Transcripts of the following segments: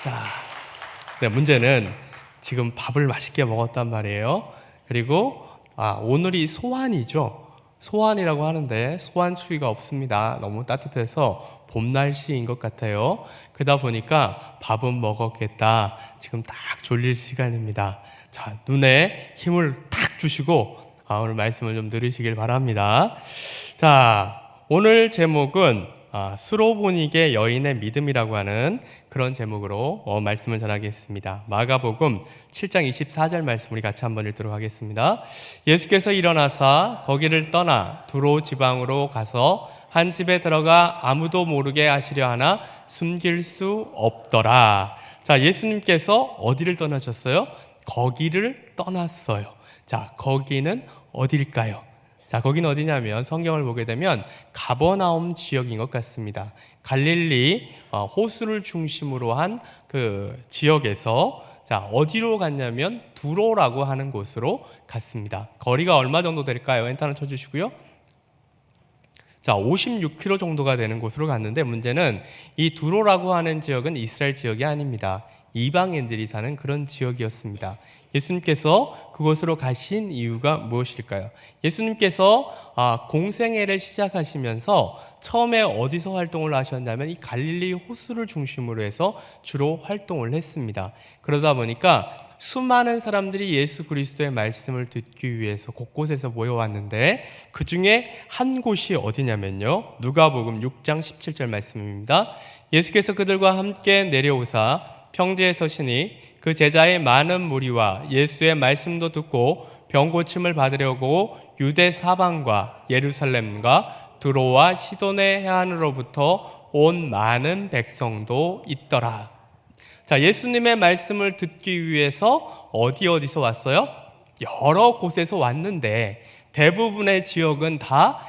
자, 네, 문제는 지금 밥을 맛있게 먹었단 말이에요. 그리고 오늘이 소환이죠. 소환이라고 하는데 소환 추위가 없습니다. 너무 따뜻해서 봄 날씨인 것 같아요. 그러다 보니까 밥은 먹었겠다. 지금 딱 졸릴 시간입니다. 자, 눈에 힘을 탁 주시고 오늘 말씀을 좀 들으시길 바랍니다. 자, 오늘 제목은 수로보니게 여인의 믿음이라고 하는 그런 제목으로 말씀을 전하겠습니다. 마가복음 7장 24절 말씀 우리 같이 한번 읽도록 하겠습니다. 예수께서 일어나사 거기를 떠나 두로 지방으로 가서 한 집에 들어가 아무도 모르게 하시려 하나 숨길 수 없더라. 자, 예수님께서 어디를 떠나셨어요? 거기를 떠났어요. 자, 거기는 어딜까요? 자, 거긴 어디냐면 성경을 보게 되면 가버나움 지역인 것 같습니다. 갈릴리 호수를 중심으로 한 그 지역에서 어디로 갔냐면 두로라고 하는 곳으로 갔습니다. 거리가 얼마 정도 될까요? 엔터를 쳐주시고요. 자, 56km 정도가 되는 곳으로 갔는데 문제는 이 두로라고 하는 지역은 이스라엘 지역이 아닙니다. 이방인들이 사는 그런 지역이었습니다. 예수님께서 그곳으로 가신 이유가 무엇일까요? 예수님께서 공생애를 시작하시면서 처음에 어디서 활동을 하셨냐면 이 갈릴리 호수를 중심으로 해서 주로 활동을 했습니다. 그러다 보니까 수많은 사람들이 예수 그리스도의 말씀을 듣기 위해서 곳곳에서 모여왔는데 그 중에 한 곳이 어디냐면요, 누가복음 6장 17절 말씀입니다. 예수께서 그들과 함께 내려오사 평지에 서시니 그 제자의 많은 무리와 예수의 말씀도 듣고 병고침을 받으려고 유대 사방과 예루살렘과 두로와 시돈의 해안으로부터 온 많은 백성도 있더라. 자, 예수님의 말씀을 듣기 위해서 어디서 왔어요? 여러 곳에서 왔는데 대부분의 지역은 다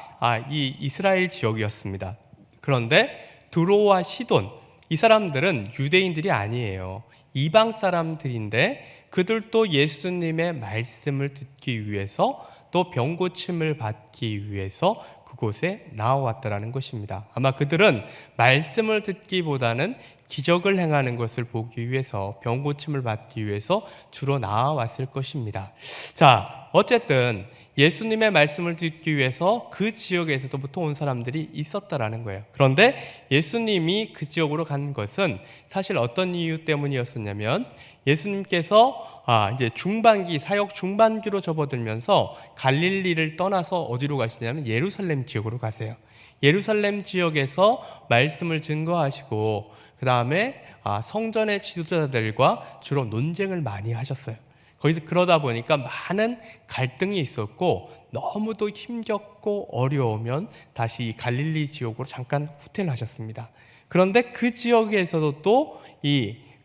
이 이스라엘 지역이었습니다. 그런데 두로와 시돈, 이 사람들은 유대인들이 아니에요. 이방 사람들인데 그들도 예수님의 말씀을 듣기 위해서 또 병고침을 받기 위해서 그곳에 나와왔다라는 것입니다. 아마 그들은 말씀을 듣기보다는 기적을 행하는 것을 보기 위해서 병고침을 받기 위해서 주로 나와왔을 것입니다. 자, 어쨌든 예수님의 말씀을 듣기 위해서 그 지역에서도 보통 온 사람들이 있었다라는 거예요. 그런데 예수님이 그 지역으로 간 것은 사실 어떤 이유 때문이었었냐면 예수님께서 이제 중반기, 사역 중반기로 접어들면서 갈릴리를 떠나서 어디로 가시냐면 예루살렘 지역으로 가세요. 예루살렘 지역에서 말씀을 증거하시고 그 다음에 성전의 지도자들과 주로 논쟁을 많이 하셨어요. 거기서 그러다 보니까 많은 갈등이 있었고 너무도 힘겹고 어려우면 다시 이 갈릴리 지역으로 잠깐 후퇴하셨습니다. 그런데 그 지역에서도 또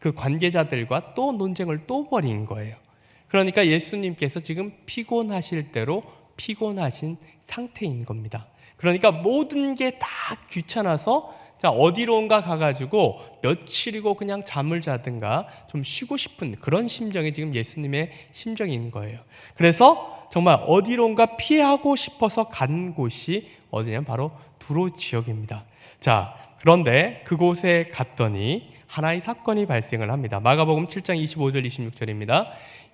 그 관계자들과 또 논쟁을 또 벌인 거예요. 그러니까 예수님께서 지금 피곤하실 대로 피곤하신 상태인 겁니다. 그러니까 모든 게 다 귀찮아서 어디론가 가가지고 며칠이고 그냥 잠을 자든가 좀 쉬고 싶은 그런 심정이 지금 예수님의 심정인 거예요. 그래서 정말 어디론가 피하고 싶어서 간 곳이 어디냐면 바로 두로 지역입니다. 자, 그런데 그곳에 갔더니 하나의 사건이 발생을 합니다. 마가복음 7장 25절 26절입니다.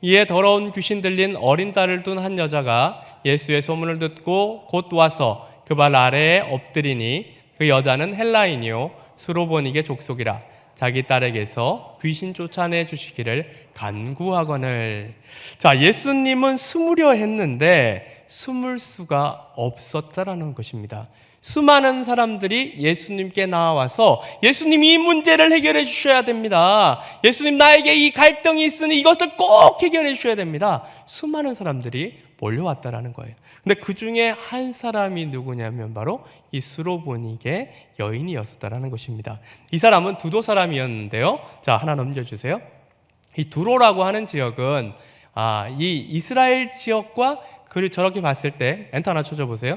이에 더러운 귀신 들린 어린 딸을 둔 한 여자가 예수의 소문을 듣고 곧 와서 그 발 아래에 엎드리니 그 여자는 헬라인이요 수로보니게 족속이라 자기 딸에게서 귀신 쫓아내 주시기를 간구하거늘. 자, 예수님은 숨으려 했는데 숨을 수가 없었다라는 것입니다. 수많은 사람들이 예수님께 나와서 예수님이 이 문제를 해결해 주셔야 됩니다. 예수님, 나에게 이 갈등이 있으니 이것을 꼭 해결해 주셔야 됩니다. 수많은 사람들이 몰려왔다라는 거예요. 근데 그 중에 한 사람이 누구냐면 바로 이 수로보니게 여인이었다라는 것입니다. 이 사람은 두도 사람이었는데요. 자, 하나 넘겨주세요. 이 두로라고 하는 지역은 이 이스라엘 지역과 그를 저렇게 봤을 때 엔터 하나 쳐줘보세요.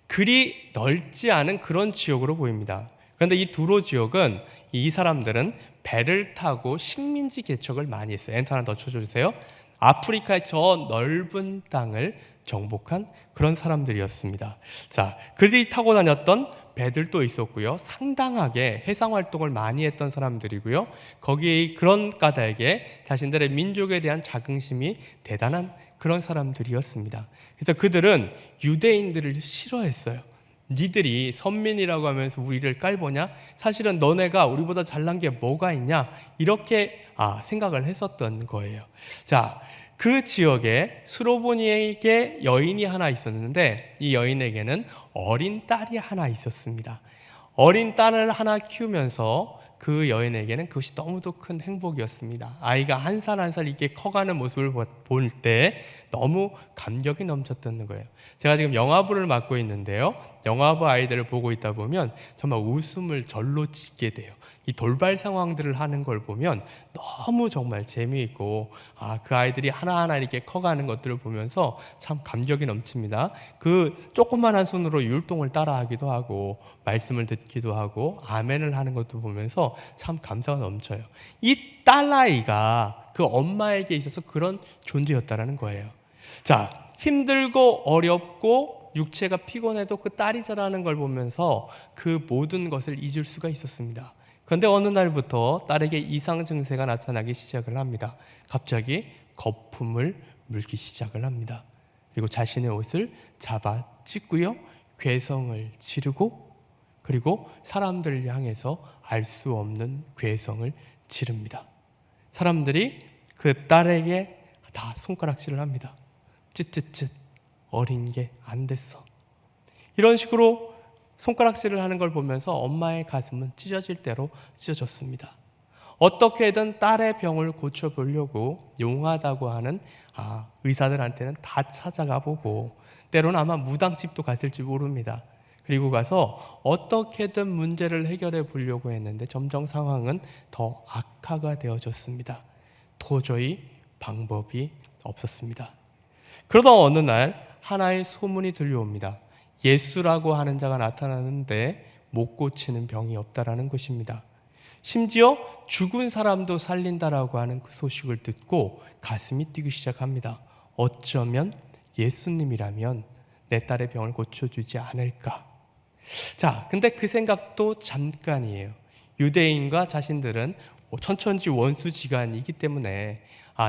그리 넓지 않은 그런 지역으로 보입니다. 그런데 이 두로 지역은 이 사람들은 배를 타고 식민지 개척을 많이 했어요. 엔터 하나 더 쳐주세요. 아프리카의 저 넓은 땅을 정복한 그런 사람들이었습니다. 자, 그들이 타고 다녔던 배들도 있었고요. 상당하게 해상 활동을 많이 했던 사람들이고요. 거기에 그런 까닭에 자신들의 민족에 대한 자긍심이 대단한 그런 사람들이었습니다. 그래서 그들은 유대인들을 싫어했어요. 니들이 선민이라고 하면서 우리를 깔보냐? 사실은 너네가 우리보다 잘난 게 뭐가 있냐? 이렇게 생각을 했었던 거예요. 자, 그 지역에 수로보니에게 여인이 하나 있었는데 이 여인에게는 어린 딸이 하나 있었습니다. 어린 딸을 하나 키우면서 그 여인에게는 그것이 너무도 큰 행복이었습니다. 아이가 한 살 한 살 이렇게 커가는 모습을 볼 때 너무 감격이 넘쳤던 거예요. 제가 지금 영화부를 맡고 있는데요. 영화부 아이들을 보고 있다 보면 정말 웃음을 절로 짓게 돼요. 이 돌발 상황들을 하는 걸 보면 너무 정말 재미있고 그 아이들이 하나하나 이렇게 커가는 것들을 보면서 참 감격이 넘칩니다. 그 조그만한 손으로 율동을 따라하기도 하고 말씀을 듣기도 하고 아멘을 하는 것도 보면서 참 감사가 넘쳐요. 이 딸아이가 그 엄마에게 있어서 그런 존재였다라는 거예요. 자, 힘들고 어렵고 육체가 피곤해도 그 딸이 자라는 걸 보면서 그 모든 것을 잊을 수가 있었습니다. 그런데 어느 날부터 딸에게 이상 증세가 나타나기 시작을 합니다. 갑자기 거품을 물기 시작을 합니다. 그리고 자신의 옷을 잡아 찢고요, 괴성을 지르고, 그리고 사람들을 향해서 알 수 없는 괴성을 지릅니다. 사람들이 그 딸에게 다 손가락질을 합니다. 쯧쯧쯧, 어린 게 안 됐어. 이런 식으로 손가락질을 하는 걸 보면서 엄마의 가슴은 찢어질 대로 찢어졌습니다. 어떻게든 딸의 병을 고쳐보려고 용하다고 하는 의사들한테는 다 찾아가 보고 때로는 아마 무당집도 갔을지 모릅니다. 그리고 가서 어떻게든 문제를 해결해 보려고 했는데 점점 상황은 더 악화가 되어졌습니다. 도저히 방법이 없었습니다. 그러다 어느 날 하나의 소문이 들려옵니다. 예수라고 하는 자가 나타나는데 못 고치는 병이 없다라는 것입니다. 심지어 죽은 사람도 살린다라고 하는 그 소식을 듣고 가슴이 뛰기 시작합니다. 어쩌면 예수님이라면 내 딸의 병을 고쳐주지 않을까. 자, 근데 그 생각도 잠깐이에요. 유대인과 자신들은 천천지 원수지간이기 때문에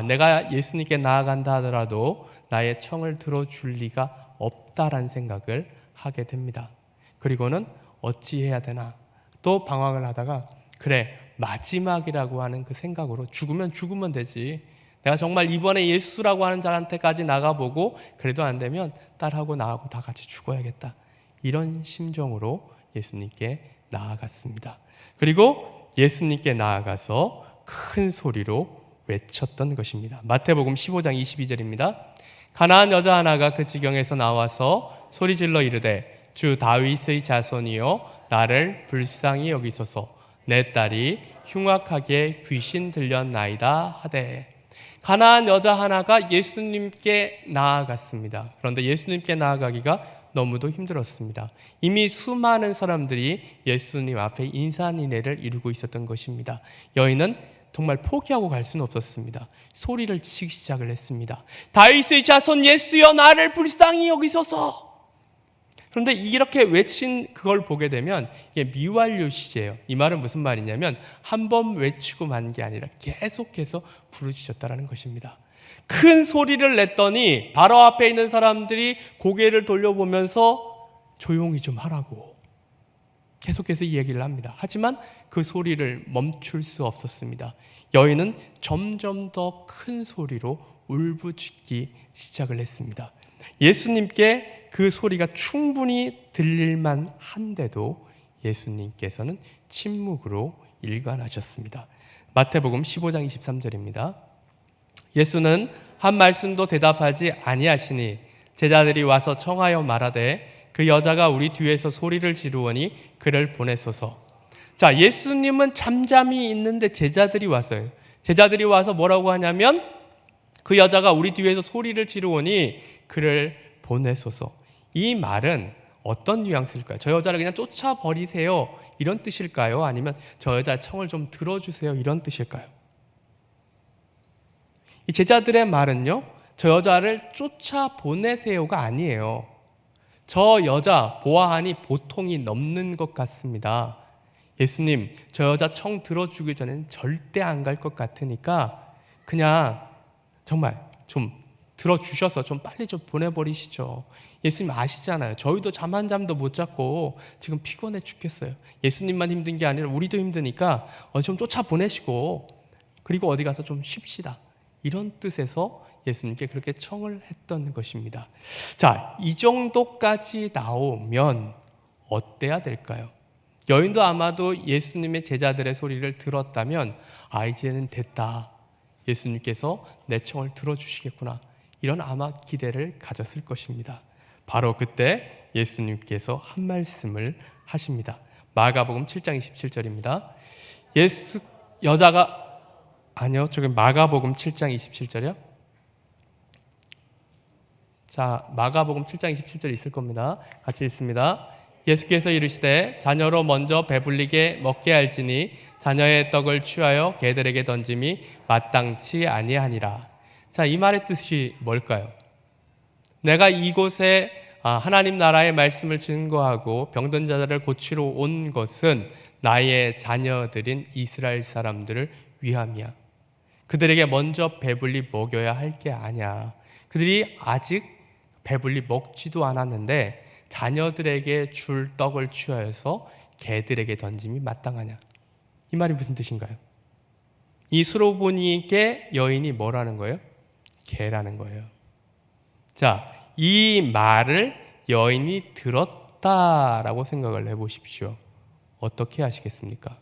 내가 예수님께 나아간다 하더라도 나의 청을 들어줄 리가 없다라는 생각을 하게 됩니다. 그리고는 어찌해야 되나 또 방황을 하다가 그래, 마지막이라고 하는 그 생각으로 죽으면 되지. 내가 정말 이번에 예수라고 하는 자한테까지 나가보고 그래도 안 되면 딸하고 나하고 다 같이 죽어야겠다. 이런 심정으로 예수님께 나아갔습니다. 그리고 예수님께 나아가서 큰 소리로 외쳤던 것입니다. 마태복음 15장 22절입니다. 가나안 여자 하나가 그 지경에서 나와서 소리질러 이르되 주 다윗의 자손이여 나를 불쌍히 여기소서 내 딸이 흉악하게 귀신 들렸나이다 하되. 가나안 여자 하나가 예수님께 나아갔습니다. 그런데 예수님께 나아가기가 너무도 힘들었습니다. 이미 수많은 사람들이 예수님 앞에 인산인해를 이루고 있었던 것입니다. 여인은 정말 포기하고 갈 수는 없었습니다. 소리를 치기 시작을 했습니다. 다윗의 자손 예수여 나를 불쌍히 여기소서. 그런데 이렇게 외친 그걸 보게 되면 이게 미완료 시제예요. 이 말은 무슨 말이냐면 한 번 외치고 만 게 아니라 계속해서 부르짖었다라는 것입니다. 큰 소리를 냈더니 바로 앞에 있는 사람들이 고개를 돌려보면서 조용히 좀 하라고 계속해서 이야기를 합니다. 하지만 그 소리를 멈출 수 없었습니다. 여인은 점점 더 큰 소리로 울부짖기 시작을 했습니다. 예수님께 그 소리가 충분히 들릴만 한데도 예수님께서는 침묵으로 일관하셨습니다. 마태복음 15장 23절입니다. 예수는 한 말씀도 대답하지 아니하시니 제자들이 와서 청하여 말하되 그 여자가 우리 뒤에서 소리를 지르오니 그를 보내소서. 자, 예수님은 잠잠히 있는데 제자들이 왔어요. 제자들이 와서 뭐라고 하냐면 그 여자가 우리 뒤에서 소리를 지르오니 그를 보내소서. 이 말은 어떤 뉘앙스일까요? 저 여자를 그냥 쫓아버리세요 이런 뜻일까요? 아니면 저 여자의 청을 좀 들어주세요 이런 뜻일까요? 이 제자들의 말은요, 저 여자를 쫓아보내세요가 아니에요. 저 여자 보아하니 보통이 넘는 것 같습니다. 예수님, 저 여자 청 들어주기 전에는 절대 안 갈 것 같으니까 그냥 정말 좀 들어주셔서 좀 빨리 좀 보내버리시죠. 예수님 아시잖아요. 저희도 잠 한 잠도 못 잤고 지금 피곤해 죽겠어요. 예수님만 힘든 게 아니라 우리도 힘드니까 좀 쫓아 보내시고 그리고 어디 가서 좀 쉽시다. 이런 뜻에서 예수님께 그렇게 청을 했던 것입니다. 자, 이 정도까지 나오면 어때야 될까요? 여인도 아마도 예수님의 제자들의 소리를 들었다면 이제는 됐다. 예수님께서 내 청을 들어주시겠구나. 이런 아마 기대를 가졌을 것입니다. 바로 그때 예수님께서 한 말씀을 하십니다. 마가복음 7장 27절입니다. 저기 마가복음 7장 27절이요. 자, 마가복음 7장 27절 있을 겁니다. 같이 읽습니다. 예수께서 이르시되 자녀로 먼저 배불리게 먹게 할지니 자녀의 떡을 취하여 개들에게 던짐이 마땅치 아니하니라. 자, 이 말의 뜻이 뭘까요? 내가 이곳에 하나님 나라의 말씀을 증거하고 병든 자들을 고치러 온 것은 나의 자녀들인 이스라엘 사람들을 위함이야. 그들에게 먼저 배불리 먹여야 할 게 아니야. 그들이 아직 배불리 먹지도 않았는데 자녀들에게 줄 떡을 취하여서 개들에게 던짐이 마땅하냐. 이 말이 무슨 뜻인가요? 이 수로보니에게 여인이 뭐라는 거예요? 개라는 거예요. 자, 이 말을 여인이 들었다라고 생각을 해보십시오. 어떻게 하시겠습니까?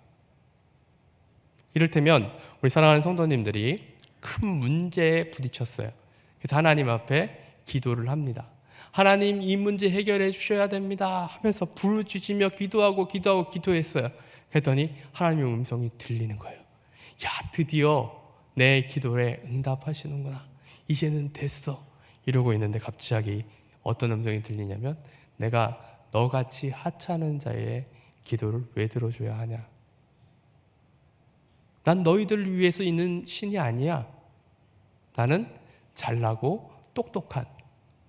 이를테면 우리 사랑하는 성도님들이 큰 문제에 부딪혔어요. 그래서 하나님 앞에 기도를 합니다. 하나님, 이 문제 해결해 주셔야 됩니다 하면서 부르짖으며 기도했어요. 그랬더니 하나님의 음성이 들리는 거예요. 야, 드디어 내 기도에 응답하시는구나. 이제는 됐어. 이러고 있는데 갑자기 어떤 음성이 들리냐면 내가 너같이 하찮은 자의 기도를 왜 들어줘야 하냐. 난 너희들을 위해서 있는 신이 아니야. 나는 잘나고 똑똑한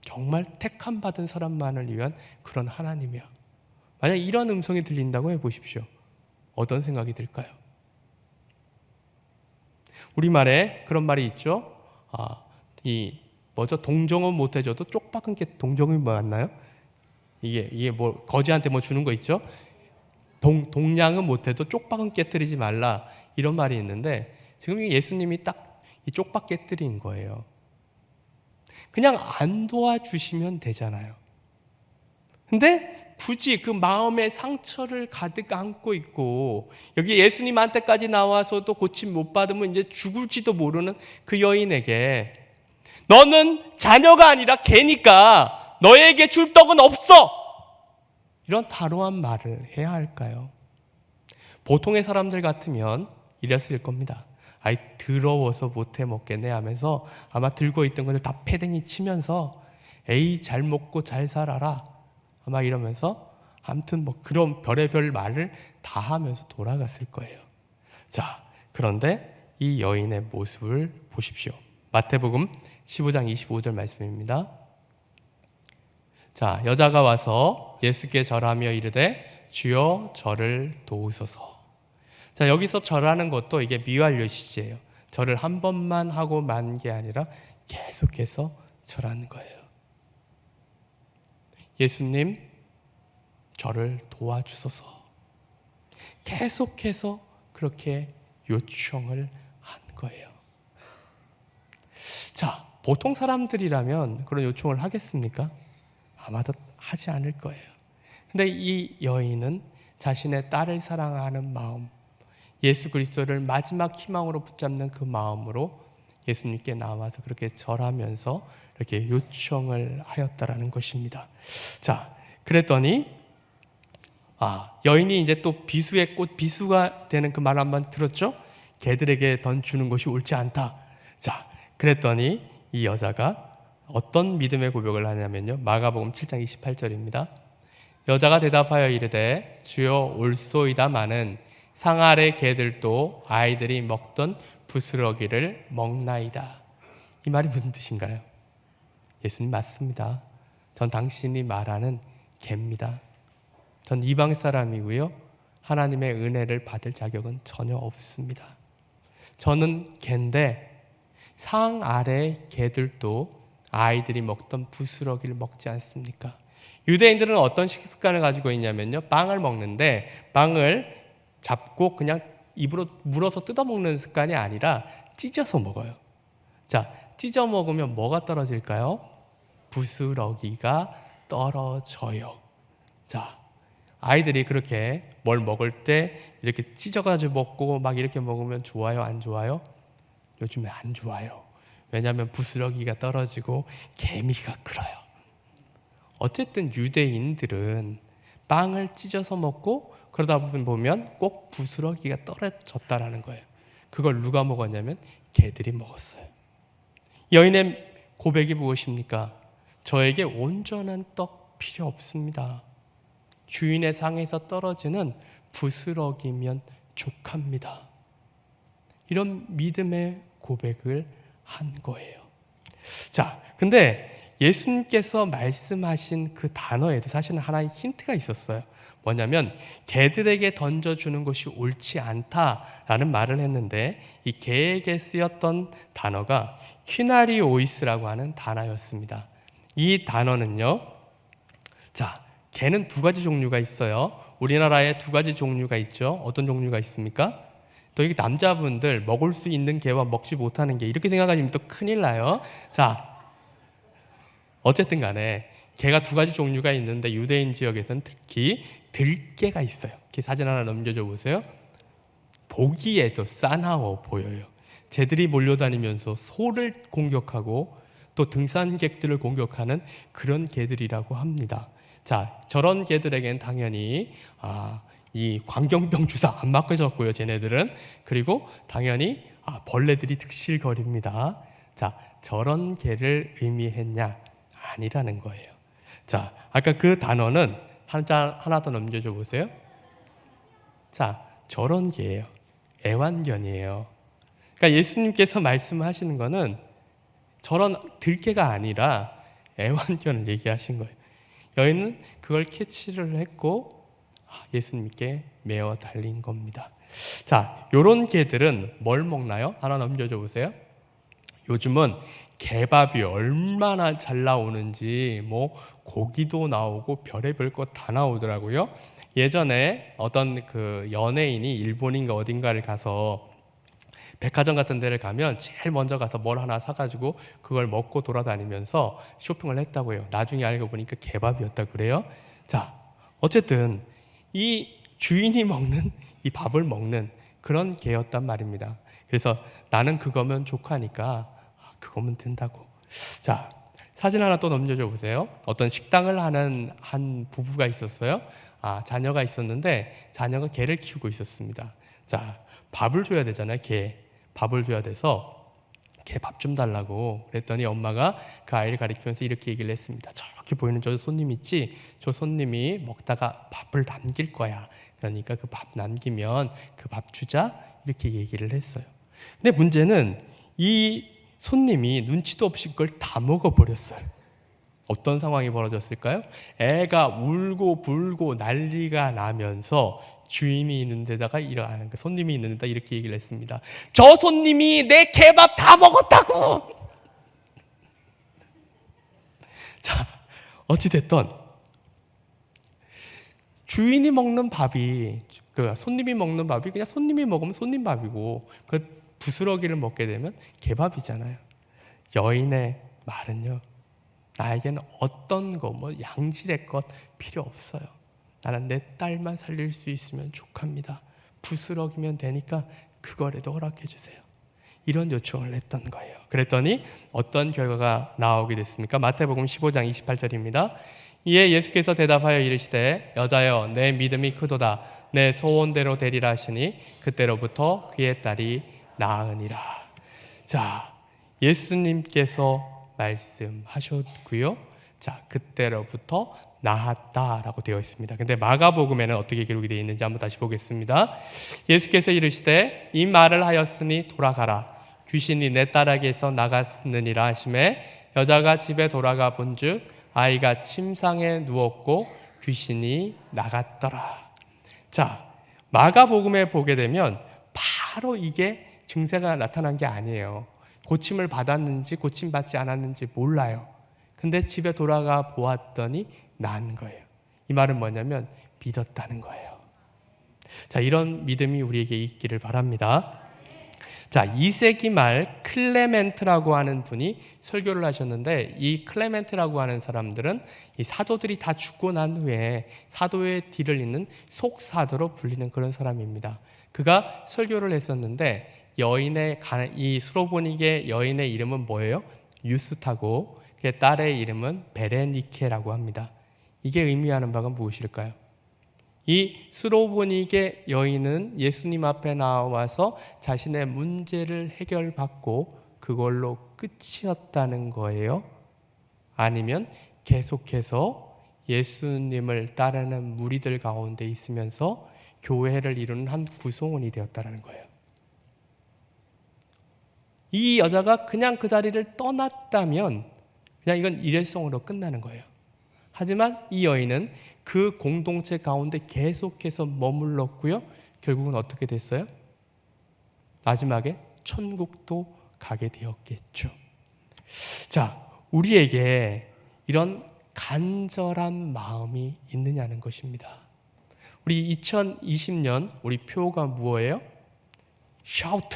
정말 택함 받은 사람만을 위한 그런 하나님이야. 만약 이런 음성이 들린다고 해보십시오. 어떤 생각이 들까요? 우리말에 그런 말이 있죠. 동정은 못 해줘도 쪽박은 동정이 맞나요? 이게 뭐 거지한테 뭐 주는 거 있죠? 동량은 못해도 쪽박은 깨뜨리지 말라. 이런 말이 있는데 지금 예수님이 딱 이 쪽박 깨뜨린 거예요. 그냥 안 도와주시면 되잖아요. 근데 굳이 그 마음의 상처를 가득 안고 있고 여기 예수님한테까지 나와서도 고침 못 받으면 이제 죽을지도 모르는 그 여인에게 너는 자녀가 아니라 개니까 너에게 줄 떡은 없어. 이런 단호한 말을 해야 할까요? 보통의 사람들 같으면 이랬을 겁니다. 더러워서 못해 먹겠네 하면서 아마 들고 있던 것을 다 패댕이 치면서 에이 잘 먹고 잘 살아라 아마 이러면서 아무튼 뭐 그런 별의별 말을 다 하면서 돌아갔을 거예요. 자, 그런데 이 여인의 모습을 보십시오. 마태복음 15장 25절 말씀입니다. 자, 여자가 와서 예수께 절하며 이르되 주여 저를 도우소서. 자, 여기서 절하는 것도 이게 미완료시제예요. 절을 한 번만 하고 만 게 아니라 계속해서 절하는 거예요. 예수님, 저를 도와주소서. 계속해서 그렇게 요청을 한 거예요. 자, 보통 사람들이라면 그런 요청을 하겠습니까? 아마도 하지 않을 거예요. 근데 이 여인은 자신의 딸을 사랑하는 마음, 예수 그리스도를 마지막 희망으로 붙잡는 그 마음으로 예수님께 나와서 그렇게 절하면서 이렇게 요청을 하였다라는 것입니다. 자, 그랬더니 여인이 이제 또 비수의 꽃, 비수가 되는 그 말 한번 들었죠? 개들에게 던주는 것이 옳지 않다. 자, 그랬더니 이 여자가 어떤 믿음의 고백을 하냐면요. 마가복음 7장 28절입니다. 여자가 대답하여 이르되 주여 올소이다마는 상 아래 개들도 아이들이 먹던 부스러기를 먹나이다. 이 말이 무슨 뜻인가요? 예수님 맞습니다. 전 당신이 말하는 개입니다. 전 이방 사람이고요. 하나님의 은혜를 받을 자격은 전혀 없습니다. 저는 개인데 상 아래 개들도 아이들이 먹던 부스러기를 먹지 않습니까? 유대인들은 어떤 식습관을 가지고 있냐면요. 빵을 먹는데 빵을 잡고 그냥 입으로 물어서 뜯어먹는 습관이 아니라 찢어서 먹어요. 자, 찢어 먹으면 뭐가 떨어질까요? 부스러기가 떨어져요. 자, 아이들이 그렇게 뭘 먹을 때 이렇게 찢어가지고 먹고 막 이렇게 먹으면 좋아요, 안 좋아요? 요즘에 안 좋아요. 왜냐하면 부스러기가 떨어지고 개미가 끌어요. 어쨌든 유대인들은 빵을 찢어서 먹고 그러다 보면 꼭 부스러기가 떨어졌다라는 거예요. 그걸 누가 먹었냐면 개들이 먹었어요. 여인의 고백이 무엇입니까? 저에게 온전한 떡 필요 없습니다. 주인의 상에서 떨어지는 부스러기면 족합니다. 이런 믿음의 고백을 한 거예요. 자, 근데 예수님께서 말씀하신 그 단어에도 사실은 하나의 힌트가 있었어요. 뭐냐면 개들에게 던져주는 것이 옳지 않다라는 말을 했는데 이 개에게 쓰였던 단어가 퀴나리오이스라고 하는 단어였습니다. 이 단어는요. 자, 개는 두 가지 종류가 있어요. 우리나라에 두 가지 종류가 있죠. 어떤 종류가 있습니까? 또 이게 남자분들 먹을 수 있는 개와 먹지 못하는 개 이렇게 생각하시면 또 큰일 나요. 자, 어쨌든 간에 개가 두 가지 종류가 있는데 유대인 지역에서는 특히 들개가 있어요. 이렇게 사진 하나 넘겨줘 보세요. 보기에도 싸나워 보여요. 쟤들이 몰려다니면서 소를 공격하고 또 등산객들을 공격하는 그런 개들이라고 합니다. 자, 저런 개들에겐 당연히 이 광견병 주사 안 맞겨졌고요. 쟤네들은. 그리고 당연히 벌레들이 득실거립니다. 자, 저런 개를 의미했냐? 아니라는 거예요. 자, 아까 그 단어는 하나 더 넘겨줘 보세요. 자, 저런 개예요. 애완견이에요. 그러니까 예수님께서 말씀하시는 거는 저런 들개가 아니라 애완견을 얘기하신 거예요. 여인은 그걸 캐치를 했고 예수님께 메어 달린 겁니다. 자, 요런 개들은 뭘 먹나요? 하나 넘겨줘 보세요. 요즘은 개밥이 얼마나 잘 나오는지 뭐 고기도 나오고 별의별 것 다 나오더라고요. 예전에 어떤 그 연예인이 일본인가 어딘가를 가서 백화점 같은 데를 가면 제일 먼저 가서 뭘 하나 사가지고 그걸 먹고 돌아다니면서 쇼핑을 했다고요. 나중에 알고 보니까 개밥이었다고 그래요. 자, 어쨌든 이 주인이 먹는 이 밥을 먹는 그런 개였단 말입니다. 그래서 나는 그거면 족하니까 그거면 된다고. 자, 사진 하나 또 넘겨줘 보세요. 어떤 식당을 하는 한 부부가 있었어요. 자녀가 있었는데 자녀가 개를 키우고 있었습니다. 자, 밥을 줘야 되잖아요. 개 밥을 줘야 돼서 개 밥 좀 달라고 그랬더니 엄마가 그 아이를 가리키면서 이렇게 얘기를 했습니다. 저렇게 보이는 저 손님 있지? 저 손님이 먹다가 밥을 남길 거야. 그러니까 그 밥 남기면 그 밥 주자 이렇게 얘기를 했어요. 근데 문제는 이 손님이 눈치도 없이 그걸 다 먹어버렸어요. 어떤 상황이 벌어졌을까요? 애가 울고 불고 난리가 나면서 주인이 있는 데다가 손님이 있는 데다 이렇게 얘기를 했습니다. 저 손님이 내 개밥 다 먹었다고! 자, 어찌됐든 주인이 먹는 밥이 손님이 먹는 밥이 그냥 손님이 먹으면 손님 밥이고 그 부스러기를 먹게 되면 개밥이잖아요. 여인의 말은요. 나에게는 어떤 거, 양질의 것 필요 없어요. 나는 내 딸만 살릴 수 있으면 족합니다. 부스러기면 되니까 그거라도 허락해 주세요. 이런 요청을 했던 거예요. 그랬더니 어떤 결과가 나오게 됐습니까? 마태복음 15장 28절입니다. 이에 예수께서 대답하여 이르시되 여자여 내 믿음이 크도다. 내 소원대로 되리라 하시니 그때로부터 그의 딸이 나으니라. 자, 예수님께서 말씀하셨고요. 자, 그때로부터 나았다라고 되어 있습니다. 근데 마가복음에는 어떻게 기록이 되어 있는지 한번 다시 보겠습니다. 예수께서 이르시되 이 말을 하였으니 돌아가라. 귀신이 내 딸에게서 나갔느니라 하시매 여자가 집에 돌아가 본즉 아이가 침상에 누웠고 귀신이 나갔더라. 자, 마가복음에 보게 되면 바로 이게 증세가 나타난 게 아니에요. 고침을 받았는지 고침받지 않았는지 몰라요. 근데 집에 돌아가 보았더니 난 거예요. 이 말은 뭐냐면 믿었다는 거예요. 자, 이런 믿음이 우리에게 있기를 바랍니다. 자, 2세기 말 클레멘트라고 하는 분이 설교를 하셨는데, 이 클레멘트라고 하는 사람들은 이 사도들이 다 죽고 난 후에 사도의 뒤를 잇는 속사도로 불리는 그런 사람입니다. 그가 설교를 했었는데, 이 스로보닉의 여인의 이름은 뭐예요? 유스타고 그의 딸의 이름은 베레니케라고 합니다. 이게 의미하는 바가 무엇일까요? 이 스로보닉의 여인은 예수님 앞에 나와서 자신의 문제를 해결받고 그걸로 끝이었다는 거예요? 아니면 계속해서 예수님을 따르는 무리들 가운데 있으면서 교회를 이루는 한 구성원이 되었다는 거예요. 이 여자가 그냥 그 자리를 떠났다면 그냥 이건 일회성으로 끝나는 거예요. 하지만 이 여인은 그 공동체 가운데 계속해서 머물렀고요. 결국은 어떻게 됐어요? 마지막에 천국도 가게 되었겠죠. 자, 우리에게 이런 간절한 마음이 있느냐는 것입니다. 우리 2020년 우리 표가 무엇이에요? 샤우트.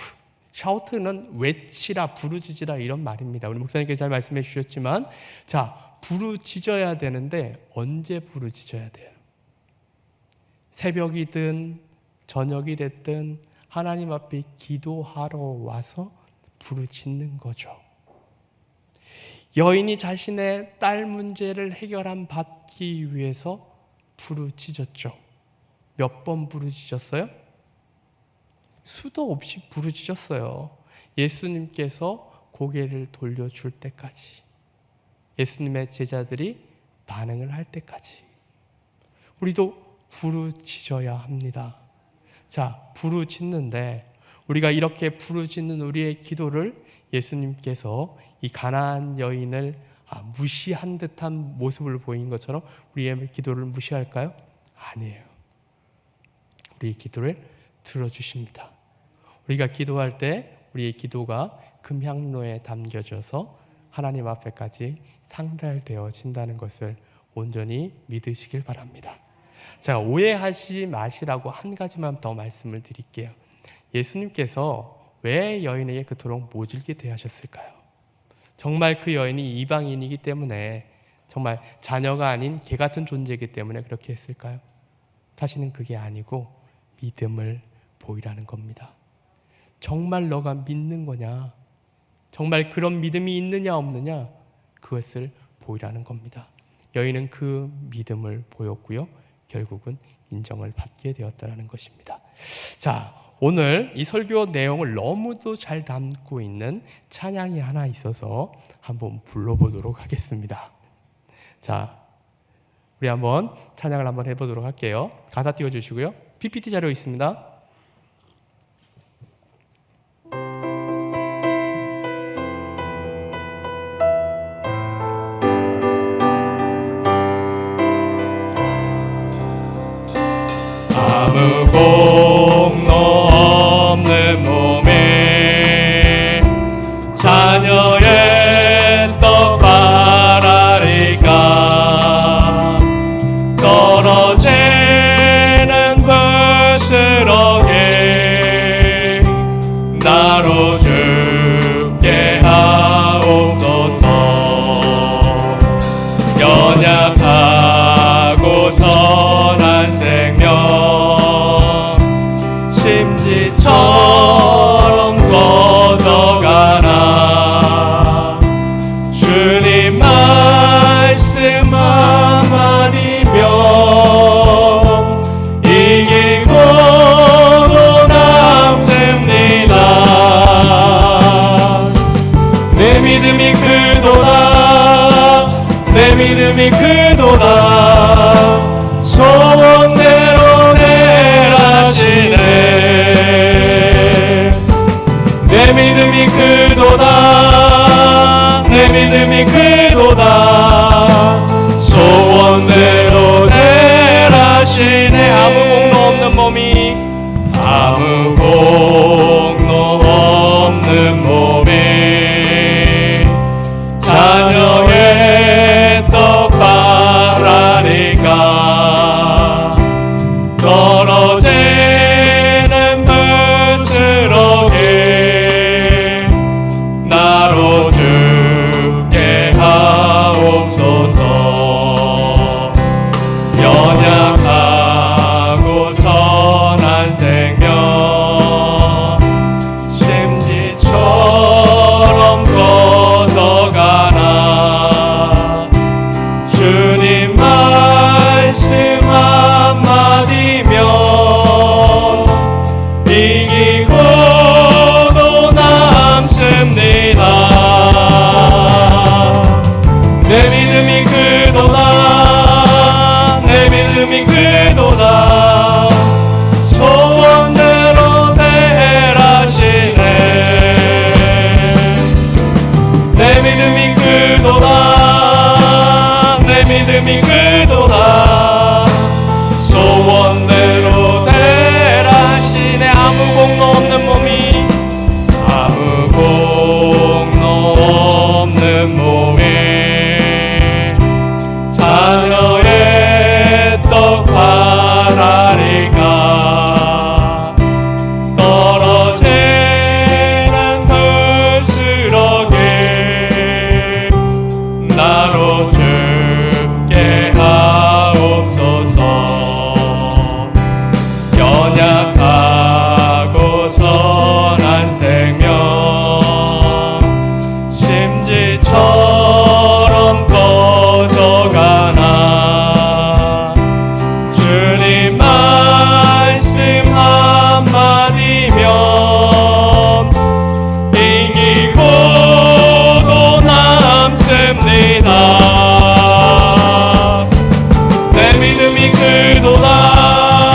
샤우트는 외치라, 부르짖으라 이런 말입니다. 우리 목사님께서 잘 말씀해 주셨지만, 자, 부르짖어야 되는데 언제 부르짖어야 돼요? 새벽이든 저녁이 됐든 하나님 앞에 기도하러 와서 부르짖는 거죠. 여인이 자신의 딸 문제를 해결함 받기 위해서 부르짖었죠. 몇 번 부르짖었어요? 수도 없이 부르짖었어요. 예수님께서 고개를 돌려줄 때까지, 예수님의 제자들이 반응을 할 때까지 우리도 부르짖어야 합니다. 자, 부르짖는데 우리가 이렇게 부르짖는 우리의 기도를 예수님께서 이 가나안 여인을 무시한 듯한 모습을 보인 것처럼 우리의 기도를 무시할까요? 아니에요. 우리의 기도를 들어주십니다. 우리가 기도할 때 우리의 기도가 금향로에 담겨져서 하나님 앞에까지 상달되어진다는 것을 온전히 믿으시길 바랍니다. 자, 오해하지 마시라고 한 가지만 더 말씀을 드릴게요. 예수님께서 왜 여인에게 그토록 모질게 대하셨을까요? 정말 그 여인이 이방인이기 때문에, 정말 자녀가 아닌 개 같은 존재이기 때문에 그렇게 했을까요? 사실은 그게 아니고 믿음을 보이라는 겁니다. 정말 너가 믿는 거냐? 정말 그런 믿음이 있느냐 없느냐? 그것을 보이라는 겁니다. 여인은 그 믿음을 보였고요. 결국은 인정을 받게 되었다는 것입니다. 자, 오늘 이 설교 내용을 너무도 잘 담고 있는 찬양이 하나 있어서 한번 불러보도록 하겠습니다. 자, 우리 한번 찬양을 한번 해보도록 할게요. 가사 띄워주시고요. PPT 자료 있습니다. 아무 공로 없는 몸에 자녀의 떡 바라리까 떨어지는 부스러기 나로 죽게 하옵소서. 연약하고 선한 생명 심지처럼 꺼져가나 주님 말씀 한마디면 이기고도 남습니다. 내 믿음이 크도다, 내 믿음이 크도다, 소원대로 내라시네. 내 믿음이 크도다, 내 믿음이 크도다, 대라시네. 아무 공로 없는 몸이, 아무 공로 없는 몸이 자녀의 떡 바라니까. 떨어지는 부스러기 나로 죽게 하옵소서. 연약하고 선한 생명 심지처럼 걷어가나. 주님 말씀 한마디면 이기고도 남습니다. 내 믿음이 그도다, 내 믿음이 그도다. 소원대로 대라시네. 내 믿음이 그도다, 내 믿음이 그도다. 소원대로 대라시네. 아무 공로 없는 몸이, 아무 공로 없는 몸이 자녀의 떡 바라니까. 떨어지는 불스러기 나로 죽게 하옵소서. 연약하고 선한 생명 심지처럼 꺼져가나. 주님 말씀 한마디면 이기고도 남습니다. 내 믿음이 그도다,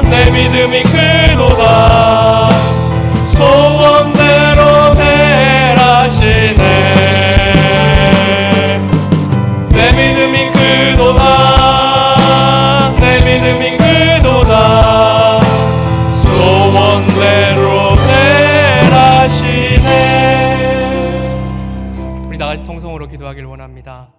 내 믿음이 그도다. 소원대로 대라시네. 내 믿음이 그도다, 내 믿음이 그도다. 소원대로 대라시네. 우리 다같이 통성으로 기도하길 원합니다.